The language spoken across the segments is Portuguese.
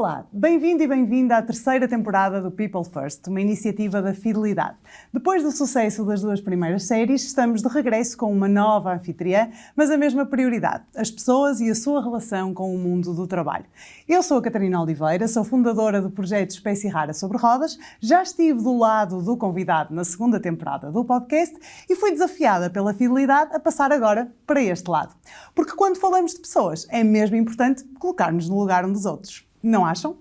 Olá, bem-vindo e bem-vinda à terceira temporada do People First, uma iniciativa da Fidelidade. Depois do sucesso das duas primeiras séries, estamos de regresso com uma nova anfitriã, mas a mesma prioridade, as pessoas e a sua relação com o mundo do trabalho. Eu sou a Catarina Oliveira, sou fundadora do projeto Espécie Rara sobre Rodas, já estive do lado do convidado na segunda temporada do podcast e fui desafiada pela Fidelidade a passar agora para este lado. Porque quando falamos de pessoas, é mesmo importante colocar-nos no lugar um dos outros. Não acham?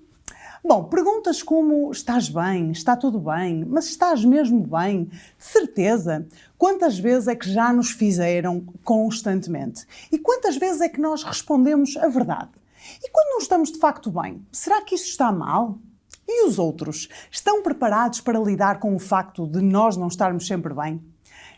Bom, perguntas como estás bem, está tudo bem, mas estás mesmo bem? De certeza? Quantas vezes é que já nos fizeram constantemente? E quantas vezes é que nós respondemos a verdade? E quando não estamos de facto bem, será que isso está mal? E os outros? Estão preparados para lidar com o facto de nós não estarmos sempre bem?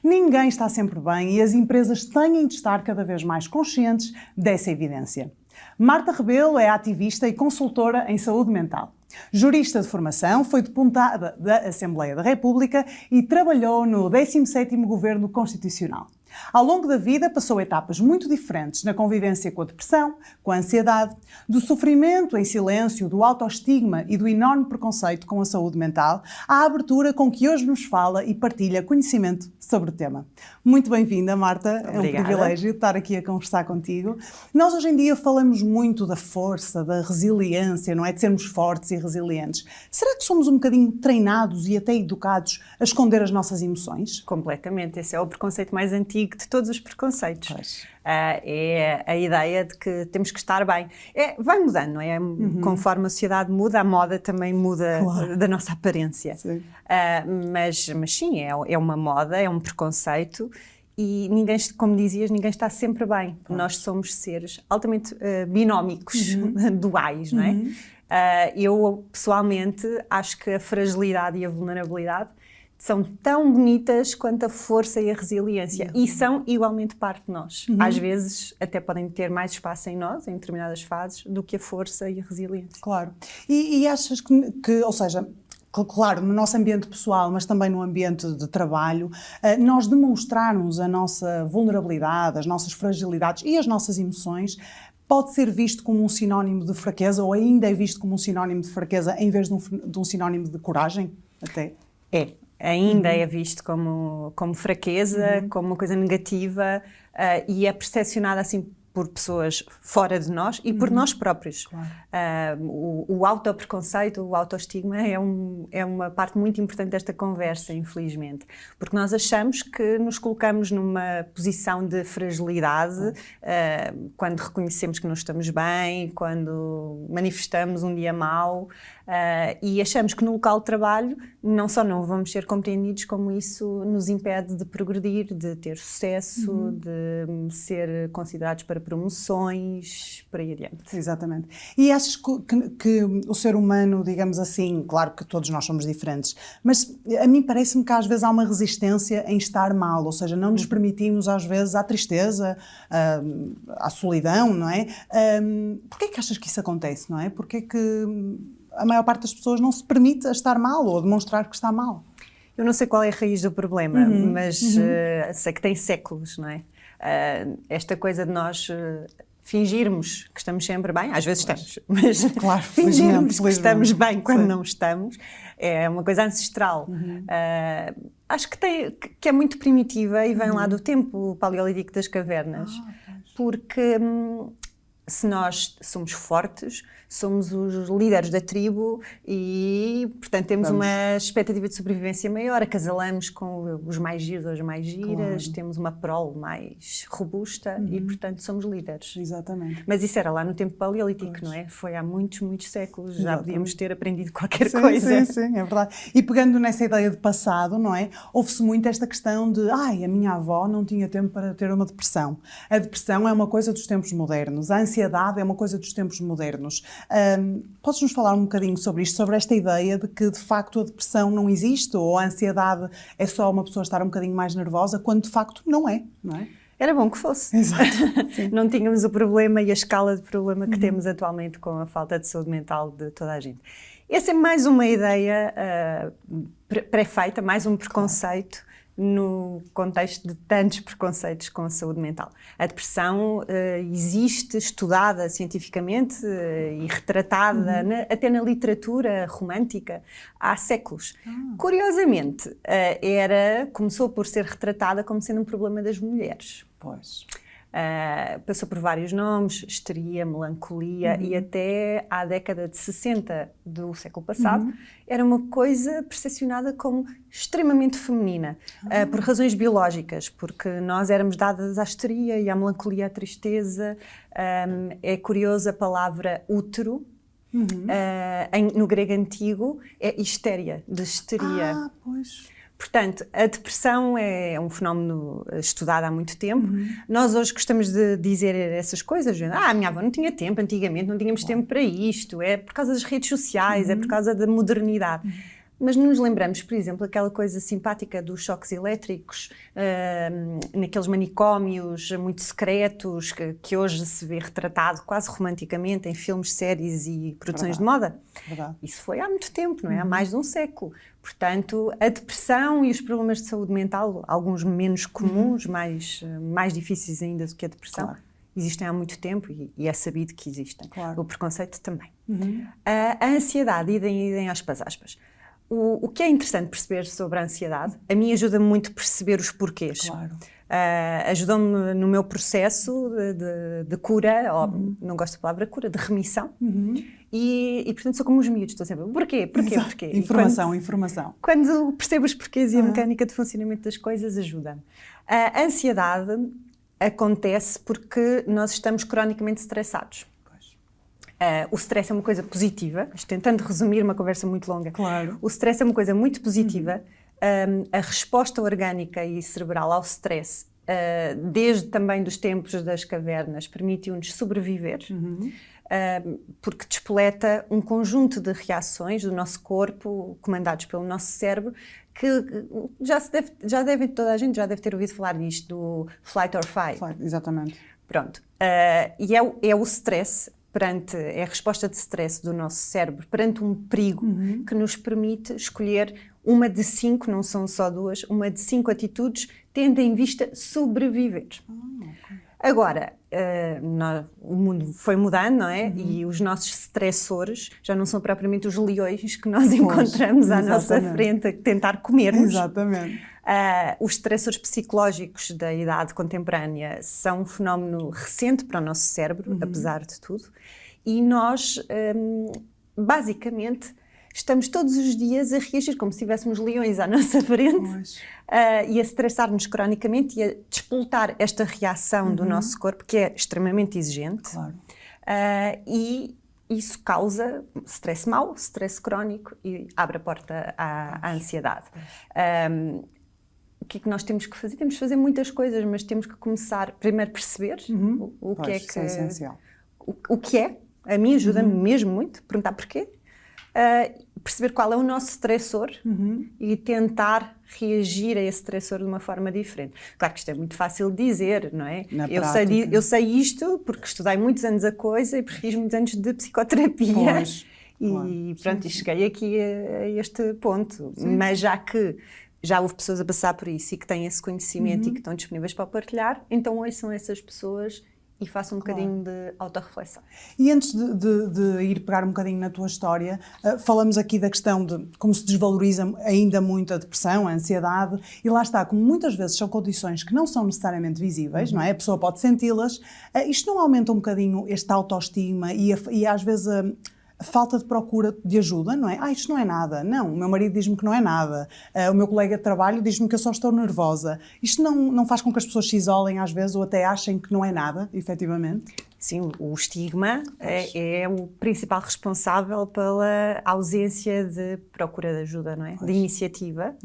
Ninguém está sempre bem e as empresas têm de estar cada vez mais conscientes dessa evidência. Marta Rebelo é ativista e consultora em saúde mental. Jurista de formação, foi deputada da Assembleia da República e trabalhou no 17º Governo Constitucional. Ao longo da vida passou etapas muito diferentes na convivência com a depressão, com a ansiedade, do sofrimento em silêncio, do autoestigma e do enorme preconceito com a saúde mental, à abertura com que hoje nos fala e partilha conhecimento sobre o tema. Muito bem-vinda, Marta. Obrigada. É um privilégio estar aqui a conversar contigo. Nós hoje em dia falamos muito da força, da resiliência, não é? De sermos fortes e resilientes. Será que somos um bocadinho treinados e até educados a esconder as nossas emoções? Completamente. Esse é o preconceito mais antigo de todos os preconceitos. Pois. É a ideia de que temos que estar bem. Vai mudando, não é? Conforme a sociedade muda, a moda também muda, claro, da nossa aparência. Sim. Mas sim, é uma moda, é um preconceito e ninguém, como dizias, ninguém está sempre bem. Claro. Nós somos seres altamente binómicos, duais, não é? Eu, pessoalmente, acho que a fragilidade e a vulnerabilidade são tão bonitas quanto a força e a resiliência e são igualmente parte de nós. Às vezes até podem ter mais espaço em nós, em determinadas fases, do que a força e a resiliência. Claro. E achas que, ou seja, claro, no nosso ambiente pessoal, mas também no ambiente de trabalho, nós demonstrarmos a nossa vulnerabilidade, as nossas fragilidades e as nossas emoções pode ser visto como um sinónimo de fraqueza ou ainda é visto como um sinónimo de fraqueza em vez de um sinónimo de coragem? Até. Ainda é visto como fraqueza, como uma coisa negativa e é percepcionada assim por pessoas fora de nós e por nós próprios. Claro. O autopreconceito, o autoestigma é uma parte muito importante desta conversa, infelizmente, porque nós achamos que nos colocamos numa posição de fragilidade quando reconhecemos que não estamos bem, quando manifestamos um dia mau e achamos que no local de trabalho não só não vamos ser compreendidos, como isso nos impede de progredir, de ter sucesso, de ser considerados para promoções, por aí adiante. Exatamente. E achas que o ser humano, digamos assim, claro que todos nós somos diferentes, mas a mim parece-me que às vezes há uma resistência em estar mal, ou seja, não nos permitimos às vezes à tristeza, à solidão, não é? Porquê é que achas que isso acontece, não é? Porquê é que a maior parte das pessoas não se permite a estar mal ou a demonstrar que está mal? Eu não sei qual é a raiz do problema, mas sei que tem séculos, não é? Esta coisa de nós fingirmos que estamos sempre bem, às vezes estamos, mas claro, fingirmos que estamos bem quando não estamos, é uma coisa ancestral. Acho que é muito primitiva e vem lá do tempo paleolítico das cavernas, porque se nós somos fortes, somos os líderes da tribo e, portanto, temos uma expectativa de sobrevivência maior, acasalamos com os mais giros ou as mais giras, claro, temos uma prole mais robusta e, portanto, somos líderes. Exatamente. Mas isso era lá no tempo paleolítico, não é? Foi há muitos, muitos séculos, já podíamos ter aprendido qualquer coisa. Sim, é verdade. E pegando nessa ideia de passado, não é? Houve-se muito esta questão de, a minha avó não tinha tempo para ter uma depressão. A depressão é uma coisa dos tempos modernos, a ansiedade é uma coisa dos tempos modernos. Podes-nos falar um bocadinho sobre isto, sobre esta ideia de que de facto a depressão não existe ou a ansiedade é só uma pessoa estar um bocadinho mais nervosa, quando de facto não é, não é? Era bom que fosse. Exato. Não tínhamos o problema e a escala de problema que temos atualmente com a falta de saúde mental de toda a gente. Essa é mais uma ideia pré-feita, mais um preconceito no contexto de tantos preconceitos com a saúde mental. A depressão existe estudada cientificamente e retratada até na literatura romântica há séculos. Curiosamente, começou por ser retratada como sendo um problema das mulheres. Pois. Passou por vários nomes, histeria, melancolia, e até à década de 60 do século passado era uma coisa percepcionada como extremamente feminina, por razões biológicas, porque nós éramos dadas à histeria e à melancolia, à tristeza. É curiosa a palavra útero, no grego antigo é histéria, de histeria. Pois. Portanto, a depressão é um fenómeno estudado há muito tempo. Nós hoje gostamos de dizer essas coisas. A minha avó não tinha tempo, antigamente não tínhamos tempo para isto. É por causa das redes sociais, é por causa da modernidade. Mas não nos lembramos, por exemplo, aquela coisa simpática dos choques elétricos, naqueles manicômios muito secretos, que hoje se vê retratado quase romanticamente em filmes, séries e produções de moda. Verdade. Isso foi há muito tempo, não é? Há mais de um século. Portanto, a depressão e os problemas de saúde mental, alguns menos comuns, mais difíceis ainda do que a depressão, existem há muito tempo e é sabido que existem. O preconceito também. A ansiedade, idem aspas. O que é interessante perceber sobre a ansiedade, a mim ajuda-me muito a perceber os porquês. Ajudou-me no meu processo de cura, ou não gosto da palavra cura, de remissão. E portanto sou como os miúdos, estou sempre, porquê? Informação. Quando percebo os porquês e a mecânica de funcionamento das coisas, ajuda-me. A ansiedade acontece porque nós estamos cronicamente estressados. O stress é uma coisa positiva, tentando resumir uma conversa muito longa. O stress é uma coisa muito positiva. A resposta orgânica e cerebral ao stress, desde também dos tempos das cavernas, permitiu-nos sobreviver, porque despoleta um conjunto de reações do nosso corpo, comandados pelo nosso cérebro, que toda a gente já deve ter ouvido falar disto, do flight or fight. Exatamente. Pronto. E é o stress, é a resposta de stress do nosso cérebro perante um perigo que nos permite escolher uma de 5, não são só 2, uma de 5 atitudes, tendo em vista sobreviver. Agora, o mundo foi mudando, não é? E os nossos stressores já não são propriamente os leões que nós encontramos à nossa frente a tentar comer-nos. Exatamente. Os stressores psicológicos da idade contemporânea são um fenómeno recente para o nosso cérebro, apesar de tudo, e nós, basicamente, estamos todos os dias a reagir como se tivéssemos leões à nossa frente e a estressar-nos cronicamente e a despoltar esta reação do nosso corpo, que é extremamente exigente. E isso causa stress mau, stress crónico e abre a porta à ansiedade. O que é que nós temos que fazer? Temos que fazer muitas coisas, mas temos que começar primeiro a perceber o que é que é essencial. O que é. A mim ajuda-me mesmo muito perguntar porquê, perceber qual é o nosso stressor e tentar reagir a esse stressor de uma forma diferente. Claro que isto é muito fácil de dizer, não é? Eu sei isto porque estudei muitos anos a coisa e fiz muitos anos de psicoterapia. E pronto, cheguei aqui a este ponto. Mas já houve pessoas a passar por isso e que têm esse conhecimento e que estão disponíveis para partilhar, então ouçam essas pessoas e façam um bocadinho de autorreflexão. E antes de ir pegar um bocadinho na tua história, falamos aqui da questão de como se desvaloriza ainda muito a depressão, a ansiedade, e lá está, como muitas vezes são condições que não são necessariamente visíveis, não é? A pessoa pode senti-las, isto não aumenta um bocadinho este autoestima e às vezes a falta de procura de ajuda, não é? Isto não é nada. Não, o meu marido diz-me que não é nada. O meu colega de trabalho diz-me que eu só estou nervosa. Isto não faz com que as pessoas se isolem às vezes ou até achem que não é nada, efetivamente? Sim, o estigma é o principal responsável pela ausência de procura de ajuda, não é? De iniciativa.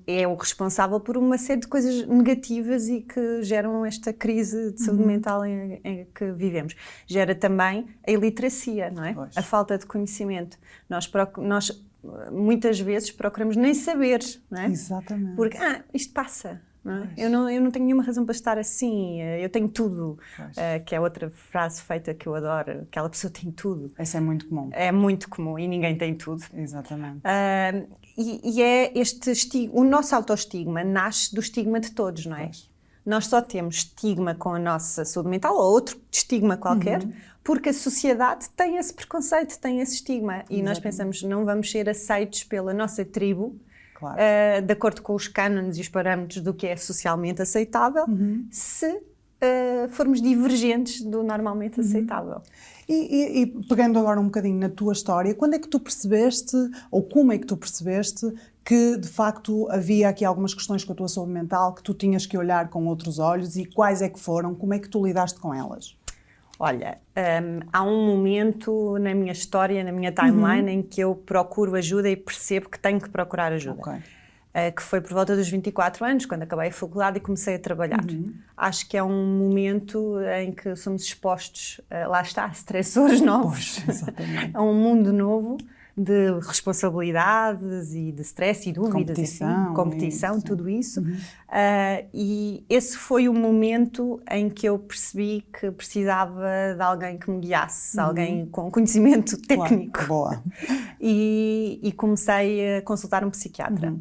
É o responsável por uma série de coisas negativas e que geram esta crise de saúde mental em que vivemos. Gera também a iliteracia, não é? A falta de conhecimento. Nós muitas vezes procuramos nem saber, não é? Exatamente. Porque, isto passa. Não é? Eu não tenho nenhuma razão para estar assim, eu tenho tudo, que é outra frase feita que eu adoro, aquela pessoa tem tudo. Essa é muito comum. É muito comum e ninguém tem tudo. Exatamente. E é o nosso autoestigma nasce do estigma de todos, não é? Nós só temos estigma com a nossa saúde mental, ou outro estigma qualquer, porque a sociedade tem esse preconceito, tem esse estigma. E nós pensamos, não vamos ser aceitos pela nossa tribo, Claro. De acordo com os cânones e os parâmetros do que é socialmente aceitável, se formos divergentes do normalmente aceitável. E pegando agora um bocadinho na tua história, quando é que tu percebeste, ou como é que tu percebeste que de facto havia aqui algumas questões com a tua saúde mental que tu tinhas que olhar com outros olhos, e quais é que foram, como é que tu lidaste com elas? Olha, há um momento na minha história, na minha timeline, em que eu procuro ajuda e percebo que tenho que procurar ajuda. Que foi por volta dos 24 anos, quando acabei a faculdade e comecei a trabalhar. Acho que é um momento em que somos expostos, lá está, a stressores novos, a um mundo novo de responsabilidades e de stress e dúvidas, competição, tudo isso. E esse foi o momento em que eu percebi que precisava de alguém que me guiasse, alguém com conhecimento técnico. Claro. Boa. E comecei a consultar um psiquiatra.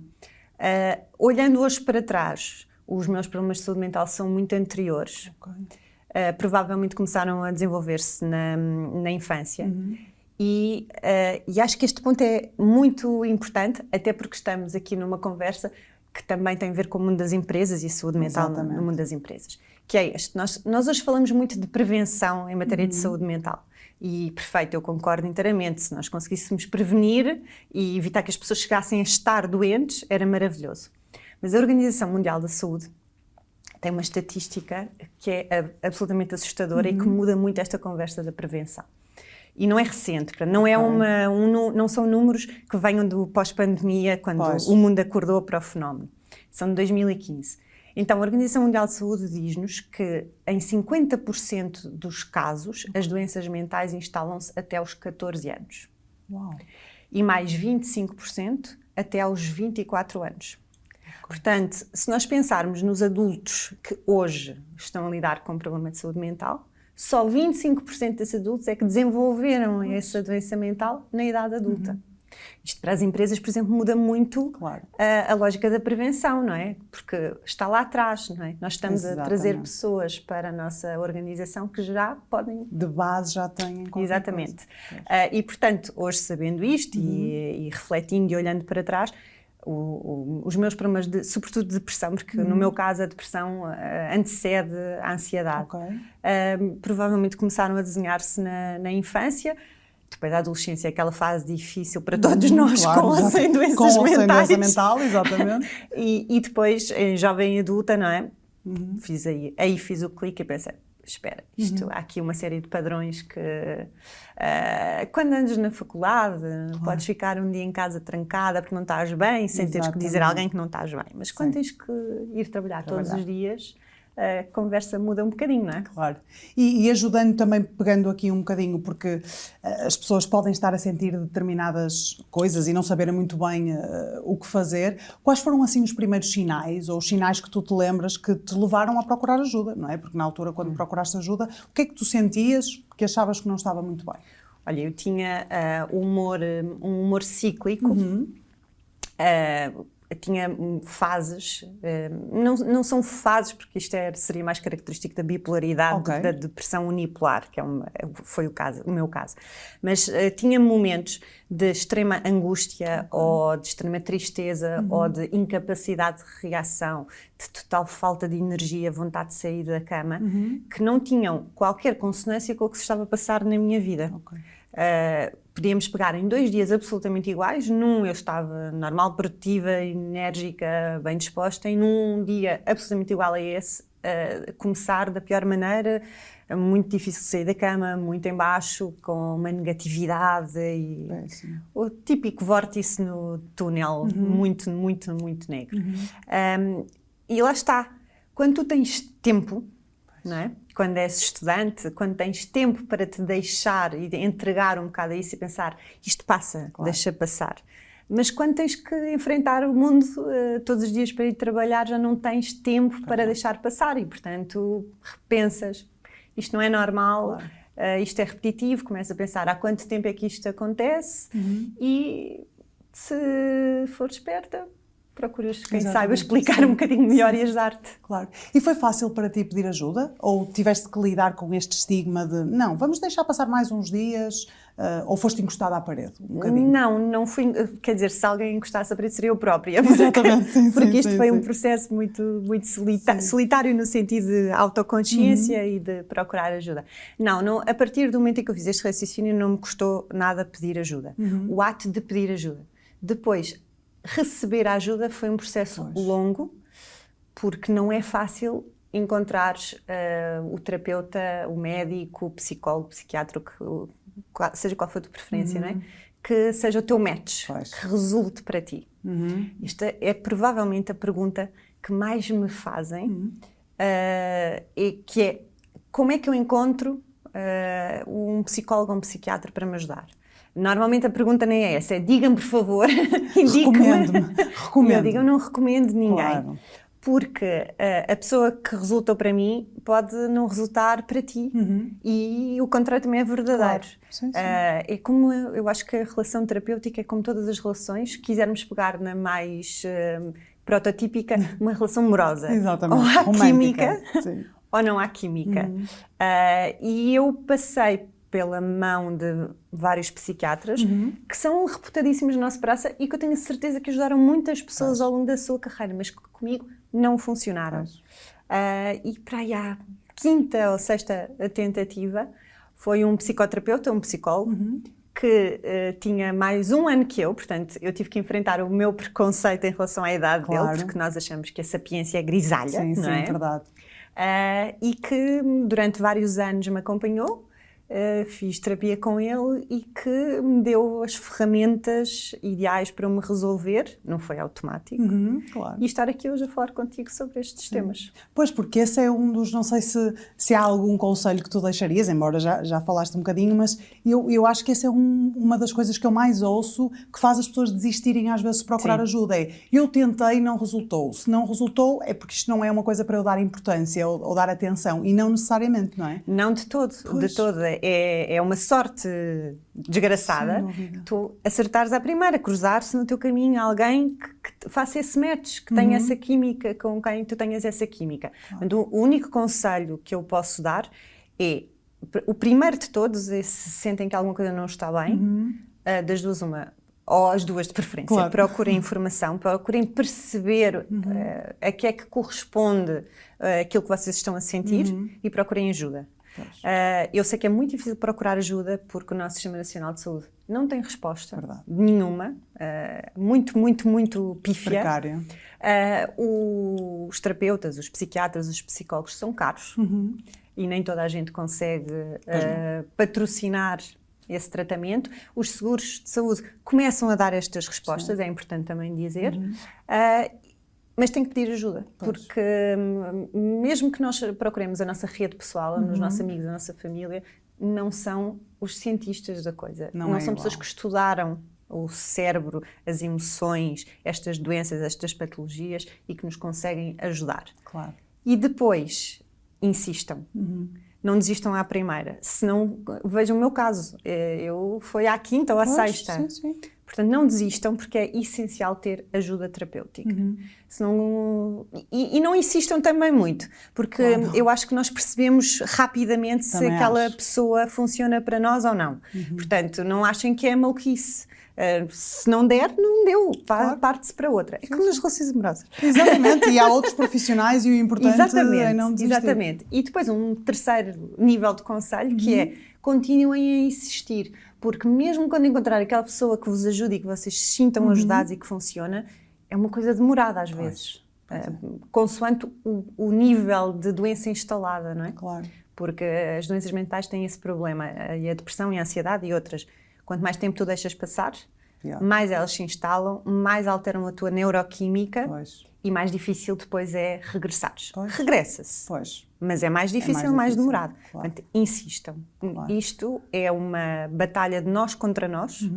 Olhando hoje para trás, os meus problemas de saúde mental são muito anteriores. Provavelmente começaram a desenvolver-se na infância. E acho que este ponto é muito importante, até porque estamos aqui numa conversa que também tem a ver com o mundo das empresas e a saúde mental no mundo das empresas. Que é este. Nós hoje falamos muito de prevenção em matéria de saúde mental. E, perfeito, eu concordo inteiramente. Se nós conseguíssemos prevenir e evitar que as pessoas chegassem a estar doentes, era maravilhoso. Mas a Organização Mundial da Saúde tem uma estatística que é absolutamente assustadora e que muda muito esta conversa da prevenção. E não é recente, não é não são números que venham do pós-pandemia, quando o mundo acordou para o fenómeno. São de 2015. Então, a Organização Mundial de Saúde diz-nos que em 50% dos casos as doenças mentais instalam-se até aos 14 anos. Uau. E mais 25% até aos 24 anos. Portanto, se nós pensarmos nos adultos que hoje estão a lidar com um problema de saúde mental, só 25% desses adultos é que desenvolveram essa doença mental na idade adulta. Isto para as empresas, por exemplo, muda muito a lógica da prevenção, não é? Porque está lá atrás, não é? Nós estamos a trazer pessoas para a nossa organização que já podem... De base já têm qualquer Exatamente. E, portanto, hoje sabendo isto e refletindo e olhando para trás, os meus problemas, sobretudo de depressão, porque no meu caso a depressão antecede a ansiedade, provavelmente começaram a desenhar-se na infância. Depois da adolescência, aquela fase difícil para todos nós, com ou sem doenças mentais. Sem doença mental, exatamente. E depois, em jovem adulta, não é? Fiz o clique e pensei, espera, há aqui uma série de padrões que quando andas na faculdade podes ficar um dia em casa trancada porque não estás bem, sem teres que dizer a alguém que não estás bem. Mas quando tens que ir trabalhar todos os dias, a conversa muda um bocadinho, não é? Claro. E ajudando também, pegando aqui um bocadinho, porque as pessoas podem estar a sentir determinadas coisas e não saberem muito bem o que fazer. Quais foram, assim, os primeiros sinais, ou os sinais que tu te lembras que te levaram a procurar ajuda, não é? Porque na altura, quando procuraste ajuda, o que é que tu sentias que achavas que não estava muito bem? Olha, eu tinha um humor cíclico, tinha fases, não são fases, porque isto seria mais característico da bipolaridade, da depressão unipolar, que foi o meu caso. Mas tinha momentos de extrema angústia, ou de extrema tristeza, ou de incapacidade de reação, de total falta de energia, vontade de sair da cama, que não tinham qualquer consonância com o que se estava a passar na minha vida. Podíamos pegar em 2 dias absolutamente iguais. Num eu estava normal, produtiva, enérgica, bem disposta, e num dia absolutamente igual a esse, começar da pior maneira, muito difícil de sair da cama, muito em baixo, com uma negatividade e o típico vórtice no túnel, muito, muito, muito negro. E lá está, quando tu tens tempo, não é? Quando és estudante, quando tens tempo para te deixar e entregar um bocado a isso e pensar, isto passa, deixa passar. Mas quando tens que enfrentar o mundo todos os dias para ir trabalhar, já não tens tempo para deixar passar e, portanto, repensas. Isto não é normal, isto é repetitivo, começas a pensar há quanto tempo é que isto acontece e, se for esperta, procuras quem saiba explicar um bocadinho melhor e ajudar-te. Claro. E foi fácil para ti pedir ajuda? Ou tiveste que lidar com este estigma de não, vamos deixar passar mais uns dias, ou foste encostada à parede um bocadinho? Não fui, quer dizer, se alguém encostasse à parede seria eu própria. Exatamente, porque isto foi um processo muito solitário no sentido de autoconsciência e de procurar ajuda. Não, a partir do momento em que eu fiz este raciocínio não me custou nada pedir ajuda. O ato de pedir ajuda. Depois, receber a ajuda foi um processo longo, porque não é fácil encontrar o terapeuta, o médico, o psicólogo, o psiquiatra, seja qual for a tua preferência, não é? Que seja o teu match, que resulte para ti. Esta é provavelmente a pergunta que mais me fazem, que é como é que eu encontro um psicólogo ou um psiquiatra para me ajudar? Normalmente a pergunta nem é essa, é diga-me por favor, Recomendo-me. Eu digo, eu não recomendo ninguém, porque a pessoa que resultou para mim pode não resultar para ti e o contrário também é verdadeiro. Sim. É como eu acho que a relação terapêutica é como todas as relações, se quisermos pegar na mais prototípica, uma relação amorosa. Exatamente. Ou há romântica. química ou não há química. E eu passei pela mão de vários psiquiatras que são reputadíssimos na nossa praça e que eu tenho a certeza que ajudaram muitas pessoas ao longo da sua carreira, mas que comigo não funcionaram. E para aí a quinta ou sexta tentativa foi um psicoterapeuta, um psicólogo, que tinha mais um ano que eu, portanto eu tive que enfrentar o meu preconceito em relação à idade dele, porque nós achamos que a sapiência é grisalha, não é? Sim, verdade. E que durante vários anos me acompanhou. Fiz terapia com ele e que me deu as ferramentas ideais para me resolver, não foi automático, e estar aqui hoje a falar contigo sobre estes temas. Pois, porque esse é um dos, não sei se há algum conselho que tu deixarias, embora já falaste um bocadinho, mas eu acho que essa é uma das coisas que eu mais ouço, que faz as pessoas desistirem às vezes de procurar ajuda, eu tentei, não resultou, se não resultou é porque isto não é uma coisa para eu dar importância ou dar atenção, e não necessariamente, não é? Não de todo, de todo. É uma sorte desgraçada tu acertares à primeira, cruzar-se no teu caminho alguém que faça esse match, que tenha essa química, com quem tu tenhas essa química. Então, o único conselho que eu posso dar é, o primeiro de todos, é se sentem que alguma coisa não está bem, das duas uma, ou as duas de preferência, procurem informação, procurem perceber a que é que corresponde aquilo que vocês estão a sentir e procurem ajuda. Eu sei que é muito difícil procurar ajuda porque o nosso Sistema Nacional de Saúde não tem resposta nenhuma, muito pífia. Precária. Os terapeutas, os psiquiatras, os psicólogos são caros e nem toda a gente consegue patrocinar esse tratamento. Os seguros de saúde começam a dar estas respostas, é importante também dizer. Mas tem que pedir ajuda, porque mesmo que nós procuremos a nossa rede pessoal, os nossos amigos, a nossa família, não são os cientistas da coisa. Não são pessoas que estudaram o cérebro, as emoções, estas doenças, estas patologias e que nos conseguem ajudar. Claro. E depois, insistam. Não desistam à primeira. Se não, vejam o meu caso. Foi à quinta ou à sexta. Sim. Portanto, não desistam porque é essencial ter ajuda terapêutica. Senão, e não insistam também muito, porque eu acho que nós percebemos rapidamente se aquela pessoa funciona para nós ou não. Portanto, não achem que é maluquice. Se não der, não deu. Parte-se para outra. É como nas relações amorosas. Exatamente. E há outros profissionais e o importante é não desistir. Exatamente. E depois um terceiro nível de conselho que é continuem a insistir. Porque mesmo quando encontrar aquela pessoa que vos ajude e que vocês se sintam ajudados e que funciona, é uma coisa demorada às vezes. Consoante o nível de doença instalada, não é? Claro. Porque as doenças mentais têm esse problema. E a depressão e a ansiedade e outras. Quanto mais tempo tu deixas passar, mais elas se instalam, mais alteram a tua neuroquímica e mais difícil depois é regressares. Regressa-se. Mas é mais difícil, mais demorado. Claro. Portanto, insistam. Isto é uma batalha de nós contra nós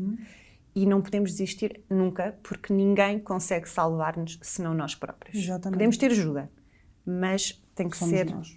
e não podemos desistir nunca, porque ninguém consegue salvar-nos senão nós próprios. Exatamente. Podemos ter ajuda, mas tem que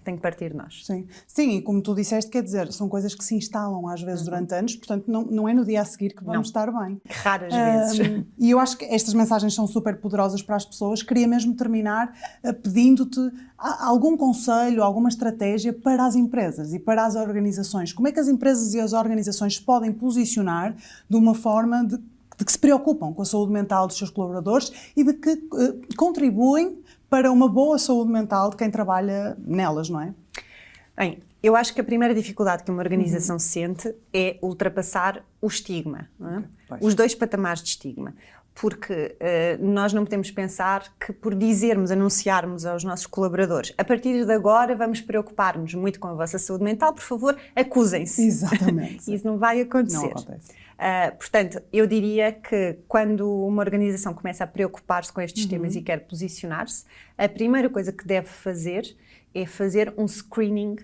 tem que partir de nós. Sim, e como tu disseste, quer dizer, são coisas que se instalam às vezes durante anos, portanto não é no dia a seguir que vamos estar bem. Raras vezes. E eu acho que estas mensagens são super poderosas para as pessoas. Queria mesmo terminar pedindo-te algum conselho, alguma estratégia para as empresas e para as organizações. Como é que as empresas e as organizações se podem posicionar de uma forma de que se preocupam com a saúde mental dos seus colaboradores e de que contribuem para uma boa saúde mental de quem trabalha nelas, não é? Bem, eu acho que a primeira dificuldade que uma organização sente é ultrapassar o estigma, não é? Os 2 patamares de estigma. Porque nós não podemos pensar que por anunciarmos aos nossos colaboradores, a partir de agora vamos preocupar-nos muito com a vossa saúde mental, por favor, acusem-se. Exatamente. Isso não vai acontecer. Não acontece. Portanto, eu diria que quando uma organização começa a preocupar-se com estes temas e quer posicionar-se, a primeira coisa que deve fazer é fazer um screening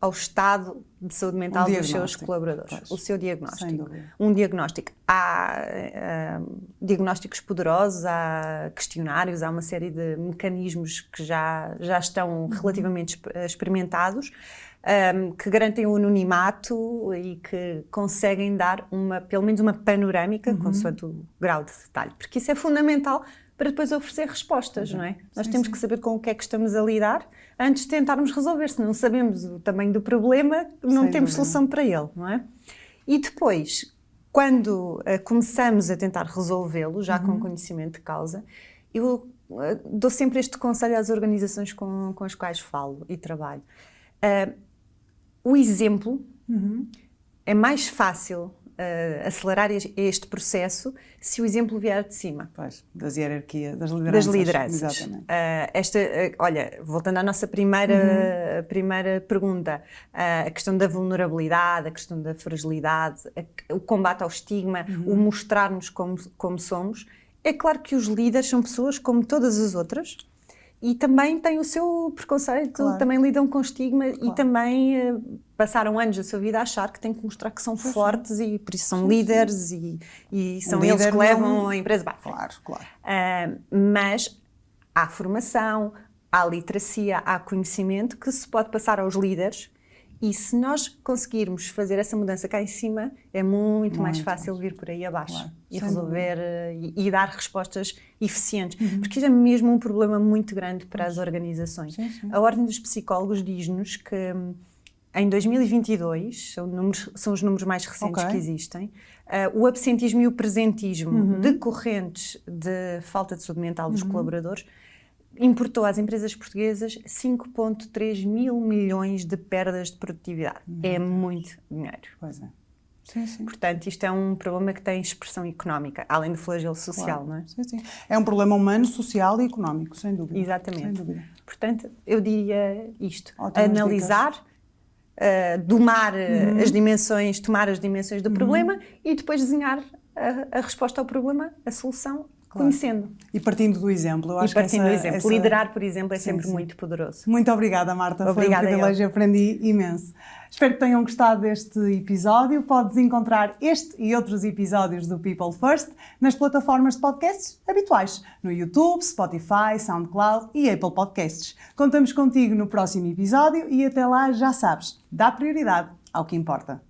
ao estado de saúde mental dos seus colaboradores. O seu diagnóstico. Sem dúvida. Um diagnóstico. Há diagnósticos poderosos, há questionários, há uma série de mecanismos que já estão relativamente experimentados, que garantem o anonimato e que conseguem dar pelo menos uma panorâmica, consoante o grau de detalhe. Porque isso é fundamental para depois oferecer respostas, não é? Nós temos que saber com o que é que estamos a lidar antes de tentarmos resolver. Se não sabemos o tamanho do problema, não temos solução para ele, não é? E depois, quando começamos a tentar resolvê-lo, já com conhecimento de causa, eu dou sempre este conselho às organizações com as quais falo e trabalho. O exemplo é mais fácil acelerar este processo se o exemplo vier de cima. Pois, das hierarquias, das lideranças. Exatamente. Olha, voltando à nossa primeira pergunta, a questão da vulnerabilidade, a questão da fragilidade, o combate ao estigma, o mostrar-nos como somos. É claro que os líderes são pessoas como todas as outras, e também têm o seu preconceito, também lidam com estigma e também passaram anos da sua vida a achar que têm que mostrar que são fortes e por isso são líderes e são eles que levam a empresa. Claro. Mas há formação, há literacia, há conhecimento que se pode passar aos líderes. E se nós conseguirmos fazer essa mudança cá em cima, é muito mais fácil vir por aí abaixo e resolver e dar respostas eficientes. Porque isso é mesmo um problema muito grande para as organizações. A Ordem dos Psicólogos diz-nos que em 2022, são os números mais recentes que existem, o absentismo e o presentismo decorrentes de falta de saúde mental dos colaboradores importou às empresas portuguesas 5,3 mil milhões de perdas de produtividade. É muito dinheiro. Pois é. Portanto, isto é um problema que tem expressão económica, além do flagelo social, não é? É um problema humano, social e económico, sem dúvida. Exatamente. Sem dúvida. Portanto, eu diria isto. Ótimas analisar, domar as dimensões, tomar as dimensões do problema e depois desenhar a resposta ao problema, a solução, conhecendo. E partindo do exemplo. Eu acho que liderar, por exemplo, é sempre muito poderoso. Muito obrigada, Marta. Obrigada. Foi um privilégio, aprendi imenso. Espero que tenham gostado deste episódio. Podes encontrar este e outros episódios do People First nas plataformas de podcasts habituais, no YouTube, Spotify, SoundCloud e Apple Podcasts. Contamos contigo no próximo episódio e até lá já sabes, dá prioridade ao que importa.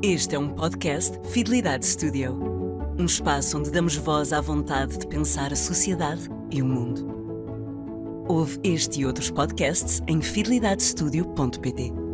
Este é um podcast Fidelidade Studio. Um espaço onde damos voz à vontade de pensar a sociedade e o mundo. Ouve este e outros podcasts em fidelidadestudio.pt.